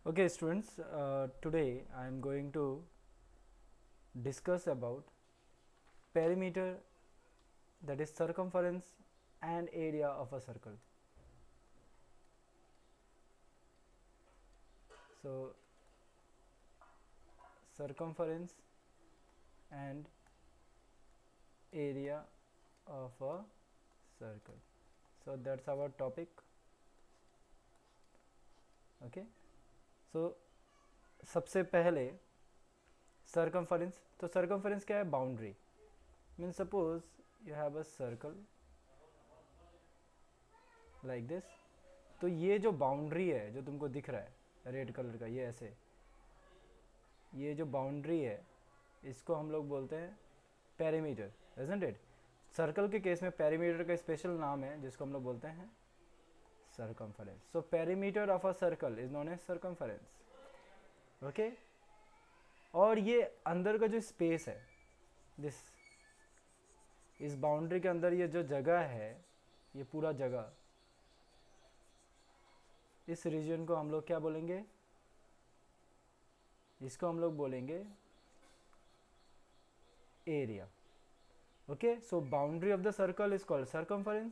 Okay, students, today I am going to discuss about perimeter, that is circumference and area of a circle. So, circumference and area of a circle. So, that's our topic. Okay. So, सबसे पहले circumference. तो circumference क्या है? Boundary. Means suppose you have a circle like this. तो ये जो boundary है जो तुमको दिख रहा है रेड कलर का, ये ऐसे, ये जो बाउंड्री है इसको हम लोग बोलते हैं पेरीमीटर, इजंट इट? सर्कल के केस में पेरीमीटर का स्पेशल नाम है जिसको हम लोग बोलते हैं circumference. So perimeter of a circle is known as circumference. Okay. और ये अंदर का जो स्पेस है, दिस, इस बाउंड्री के अंदर ये जो जगह है, ये पूरा जगह, इस रीजन को हम लोग क्या बोलेंगे? इसको हम लोग बोलेंगे area. Okay. So boundary of the circle is called circumference,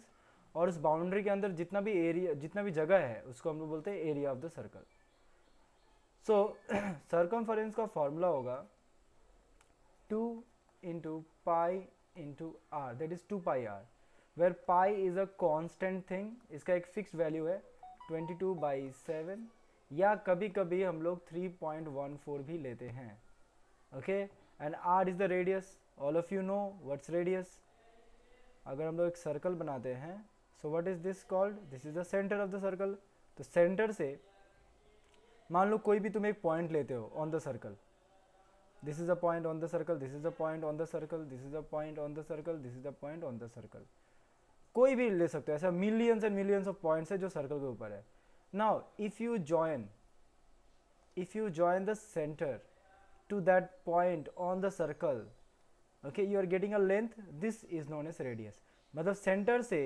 और उस बाउंड्री के अंदर जितना भी एरिया, जितना भी जगह है उसको हम लोग बोलते हैं area of the circle. So circumference का फॉर्मूला होगा 2 into pi into R, that is 2 pi R, where pi is a constant thing. इसका एक फिक्स वैल्यू है 22/7, या कभी कभी हम लोग 3.14 भी लेते हैं. Okay. And R is the radius. All of you know what's radius. अगर हम लोग एक सर्कल बनाते हैं, so what is this called? This is the centre of the circle. तो सेंटर से मान लो कोई भी तुम एक पॉइंट लेते हो on the circle. This is a point on the circle, this is a point on the circle, this is a point on the circle, this is a point on the circle. कोई भी ले सकते हो. ऐसा millions and millions of points है जो circle के ऊपर है. Now if you join the center to that point on the circle, okay, you are getting a length. This is known as radius. मतलब सेंटर से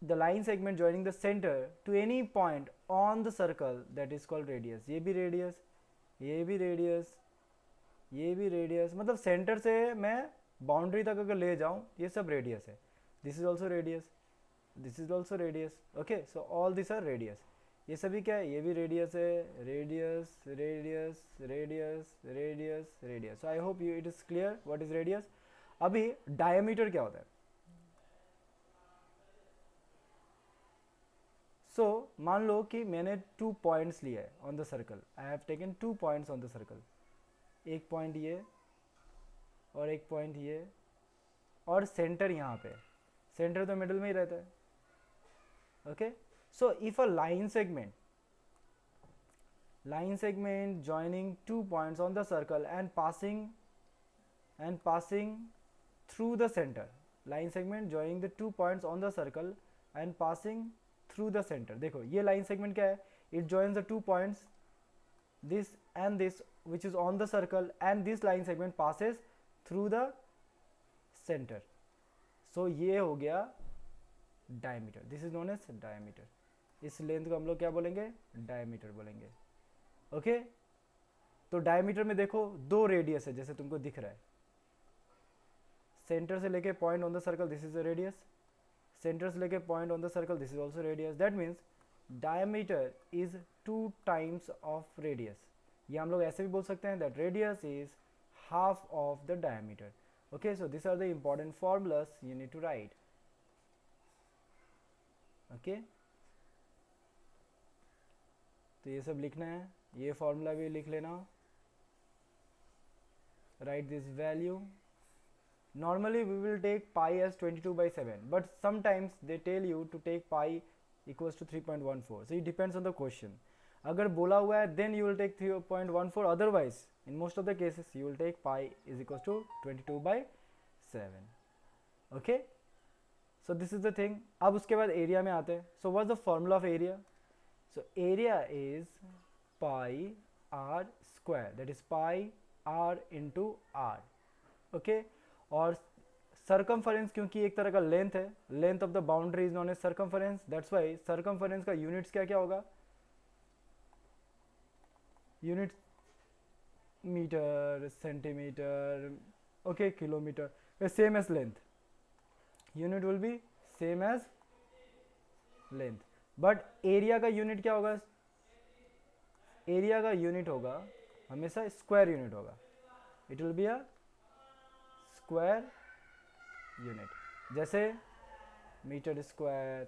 the line segment joining the center to any point on the circle, that is called radius. ये भी radius, ये भी radius, ये भी radius. मतलब centre से मैं बाउंड्री तक अगर ले जाऊं, ये सब रेडियस है. This is also radius, this is also radius. Okay. So all this are radius. ये सभी क्या है? ये भी रेडियस है. Radius, radius, radius, radius, radius. So I hope you it is clear what is radius. अभी diameter क्या होता है? सो मान लो कि मैंने 2 पॉइंट्स लिए है on the circle. I have taken 2 points on the circle. एक पॉइंट ये और एक पॉइंट ये, और सेंटर यहाँ पे. सेंटर तो मिडल में ही रहता है. Okay. So if a line segment joining 2 points on the circle and passing through the center, line segment joining the 2 points on the circle and passing through the center. देखो ये line segment क्या है? It joins the 2 points, this and this, which is on the circle, and this line segment passes through the center. So ये हो गया diameter. This is known as diameter. इस length को हम लोग क्या बोलेंगे? डायमीटर बोलेंगे. ओके. तो डायमीटर में देखो 2 रेडियस है जैसे तुमको दिख रहा है. सेंटर से लेके point on the circle, this is the radius. Centre से लेके point on the circle, this is also radius. That means diameter is 2 times of radius. ये हम लोग ऐसे भी बोल सकते हैं that radius is half of the diameter. Okay. So this are the important formulas you need to write. Okay. तो ये सब लिखना है. ये फॉर्मूला भी लिख लेना. Write this value. Normally we will take pi as 22/7, but sometimes they tell you to take pi equals to 3.14. So it depends on the question. अगर बोला हुआ है then you will take 3.14, otherwise in most of the cases you will take pi is equals to 22/7. Okay. So this is the thing. अब उसके बाद area में आते हैं. So what's the formula of area? So area is pi R square, that is pi R into R. Okay. और circumference क्योंकि एक तरह का लेंथ है, length of the boundary is known as circumference. That's why circumference का units क्या क्या होगा? unit meter, centimeter, okay, kilometer, same as length. Unit will be same as length, but area का unit क्या होगा? एरिया का unit होगा हमेशा स्क्वायर यूनिट होगा. It will be a square unit. जैसे metre square,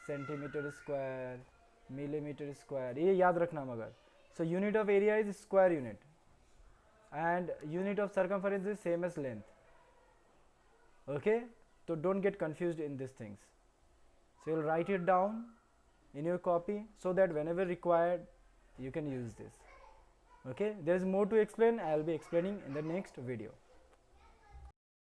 centimetre square, millimetre square, ये याद रखना मगर. So unit of area is square unit and unit of circumference is same as length. Okay, तो don't get confused in these things. So you'll write it down in your copy so that whenever required you can use this. Okay, there is more to explain. I'll be explaining in the next video.